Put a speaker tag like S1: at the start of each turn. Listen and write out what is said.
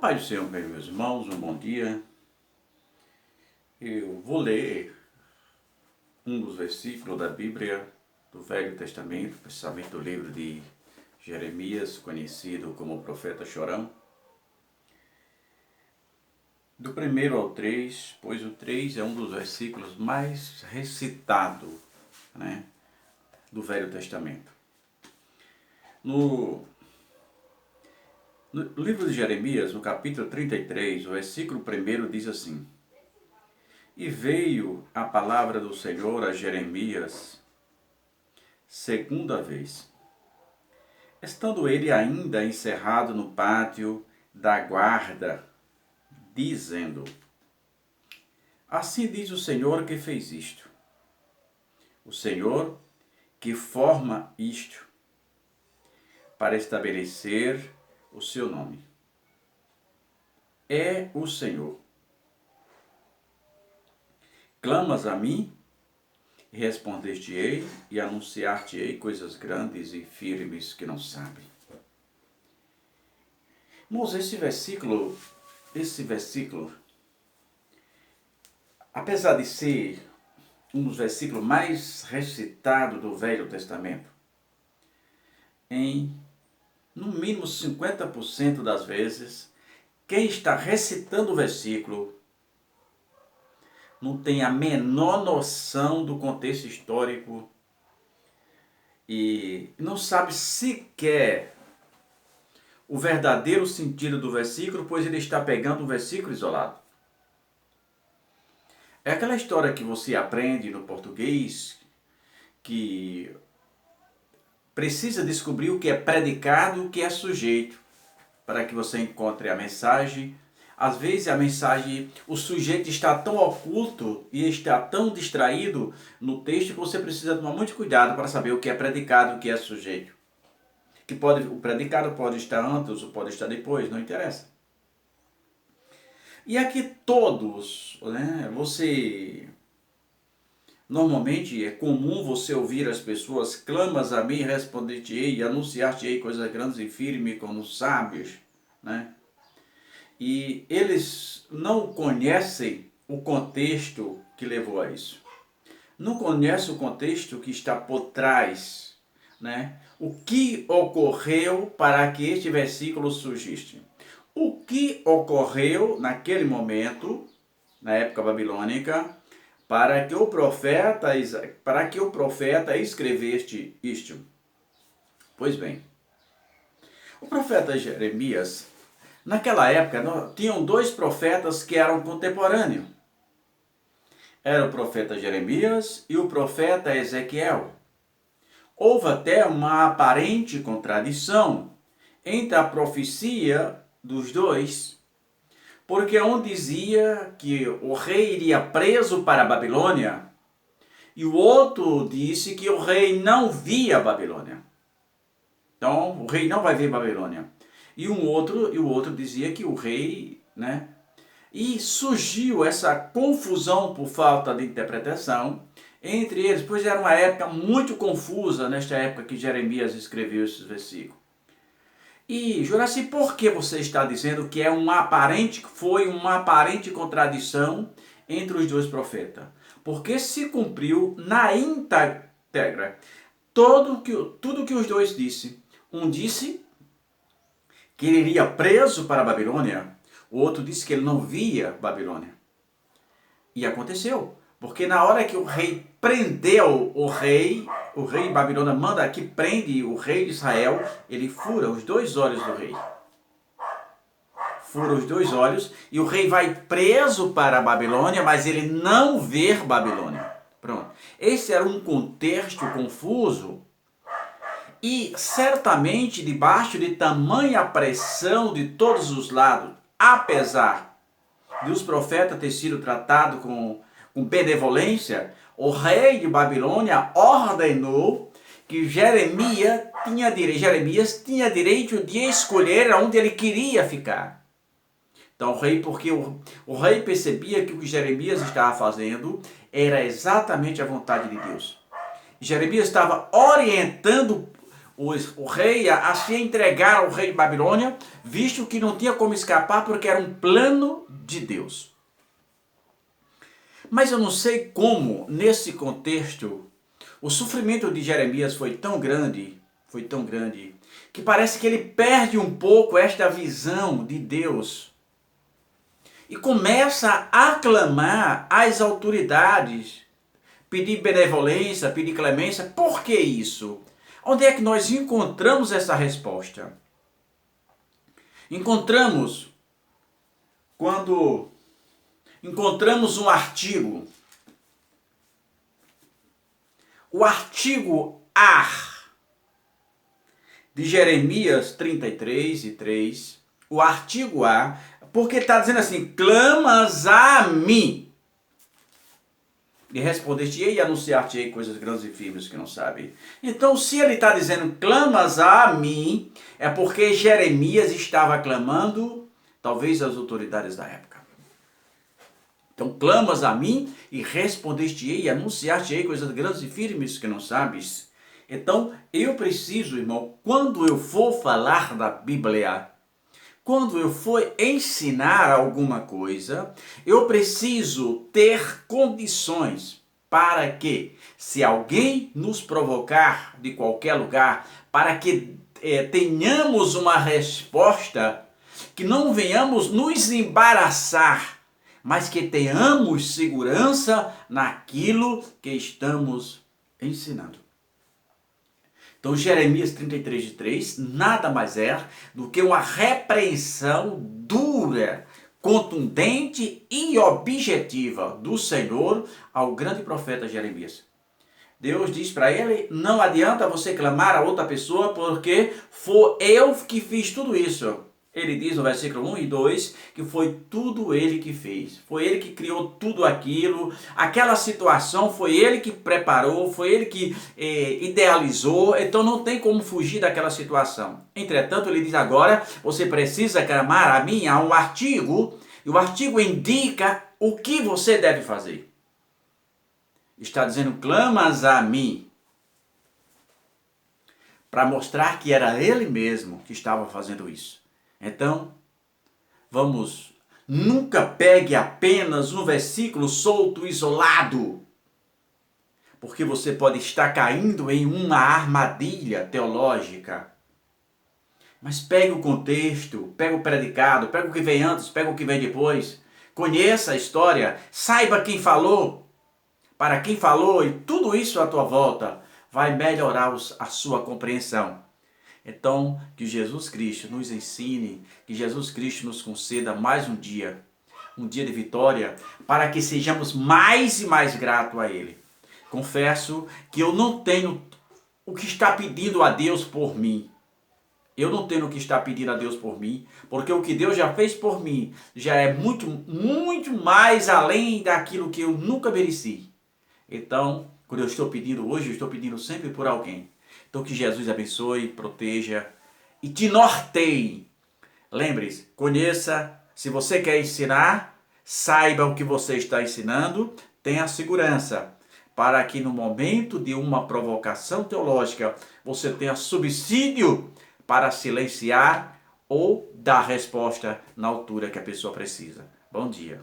S1: paz do Senhor, meus irmãos, um bom dia. Eu vou ler um dos versículos da Bíblia do Velho Testamento, precisamente do livro de Jeremias, conhecido como o profeta chorão. Do 1 ao 3, pois o 3 é um dos versículos mais recitados, do Velho Testamento. No livro de Jeremias, no capítulo 33, o versículo 1 diz assim: E veio a palavra do Senhor a Jeremias segunda vez, estando ele ainda encerrado no pátio da guarda, dizendo: Assim diz o Senhor que fez isto, o Senhor que forma isto, para estabelecer o seu nome. É o Senhor. Clamas a mim, e respondeste-ei, e anunciar-te-ei coisas grandes e firmes que não sabem. Irmãos, esse versículo, apesar de ser um dos versículos mais recitados do Velho Testamento, no mínimo 50% das vezes, quem está recitando o versículo não tem a menor noção do contexto histórico e não sabe sequer o verdadeiro sentido do versículo, pois ele está pegando um versículo isolado. É aquela história que você aprende no português, que precisa descobrir o que é predicado e o que é sujeito, para que você encontre a mensagem. Às vezes a mensagem, o sujeito está tão oculto e está tão distraído no texto que você precisa tomar muito cuidado para saber o que é predicado e o que é sujeito. O predicado pode estar antes ou pode estar depois, não interessa. E aqui todos, normalmente é comum você ouvir as pessoas: clamas a mim, responder-te-ei, e anunciar-te-ei coisas grandes e firmes como sábios, E eles não conhecem o contexto que levou a isso. Não conhecem o contexto que está por trás, O que ocorreu para que este versículo surgisse. O que ocorreu naquele momento, na época babilônica, para que o profeta escrevesse isto. Pois bem, o profeta Jeremias, naquela época, tinham dois profetas que eram contemporâneos. Era o profeta Jeremias e o profeta Ezequiel. Houve até uma aparente contradição entre a profecia dos dois, porque um dizia que o rei iria preso para a Babilônia e o outro disse que o rei não via a Babilônia. Então, o rei não vai ver Babilônia. E o outro dizia que o rei, E surgiu essa confusão por falta de interpretação entre eles, pois era uma época muito confusa, nesta época que Jeremias escreveu esses versículos. E, Juraci, por que você está dizendo que foi uma aparente contradição entre os dois profetas? Porque se cumpriu na íntegra tudo que os dois disseram. Um disse que ele iria preso para a Babilônia, o outro disse que ele não via Babilônia. E aconteceu, porque na hora que o rei prendeu o rei de Babilônia manda que prende o rei de Israel, ele fura os dois olhos do rei. Fura os dois olhos e o rei vai preso para a Babilônia, mas ele não vê Babilônia. Pronto. Esse era um contexto confuso. E certamente, debaixo de tamanha pressão de todos os lados, apesar de os profetas terem sido tratados com benevolência, o rei de Babilônia ordenou que Jeremias tinha direito de escolher onde ele queria ficar. Então porque o rei percebia que o que Jeremias estava fazendo era exatamente a vontade de Deus. Jeremias estava orientando o rei a se entregar ao rei de Babilônia, visto que não tinha como escapar porque era um plano de Deus. Mas eu não sei como, nesse contexto, o sofrimento de Jeremias foi tão grande, que parece que ele perde um pouco esta visão de Deus e começa a clamar às autoridades, pedir benevolência, pedir clemência. Por que isso? Onde é que nós encontramos essa resposta? Encontramos quando encontramos um artigo. O artigo ar de Jeremias 33:3. O artigo A, porque está dizendo assim: clamas a mim. E respondeste-ei e anunciar-te-ei coisas grandes e firmes que não sabe. Então, se ele está dizendo clamas a mim, é porque Jeremias estava clamando, talvez, às autoridades da época. Então, clamas a mim e respondeste-ei e anunciar-te-ei coisas grandes e firmes que não sabes. Então, eu preciso, irmão, quando eu for falar da Bíblia, quando eu for ensinar alguma coisa, eu preciso ter condições para que, se alguém nos provocar de qualquer lugar, para que tenhamos uma resposta, que não venhamos nos embaraçar, mas que tenhamos segurança naquilo que estamos ensinando. Então, Jeremias 33:3 nada mais é do que uma repreensão dura, contundente e objetiva do Senhor ao grande profeta Jeremias. Deus diz para ele: não adianta você clamar a outra pessoa, porque foi eu que fiz tudo isso. Ele diz no versículo 1 e 2 que foi tudo ele que fez. Foi ele que criou tudo aquilo. Aquela situação foi ele que preparou, foi ele que idealizou. Então não tem como fugir daquela situação. Entretanto, ele diz agora, você precisa clamar a mim, há um artigo. E o artigo indica o que você deve fazer. Está dizendo, clamas a mim. Para mostrar que era ele mesmo que estava fazendo isso. Então, nunca pegue apenas um versículo solto, isolado, porque você pode estar caindo em uma armadilha teológica. Mas pegue o contexto, pegue o predicado, pegue o que vem antes, pegue o que vem depois. Conheça a história, saiba quem falou, para quem falou, e tudo isso à tua volta vai melhorar a sua compreensão. Então, que Jesus Cristo nos ensine, que Jesus Cristo nos conceda mais um dia de vitória, para que sejamos mais e mais gratos a Ele. Confesso que eu não tenho o que está pedindo a Deus por mim. Eu não tenho o que está pedindo a Deus por mim, porque o que Deus já fez por mim já é muito, muito mais além daquilo que eu nunca mereci. Então, quando eu estou pedindo hoje, eu estou pedindo sempre por alguém. Então que Jesus abençoe, proteja e te norteie. Lembre-se, conheça, se você quer ensinar, saiba o que você está ensinando, tenha segurança, para que no momento de uma provocação teológica, você tenha subsídio para silenciar ou dar resposta na altura que a pessoa precisa. Bom dia.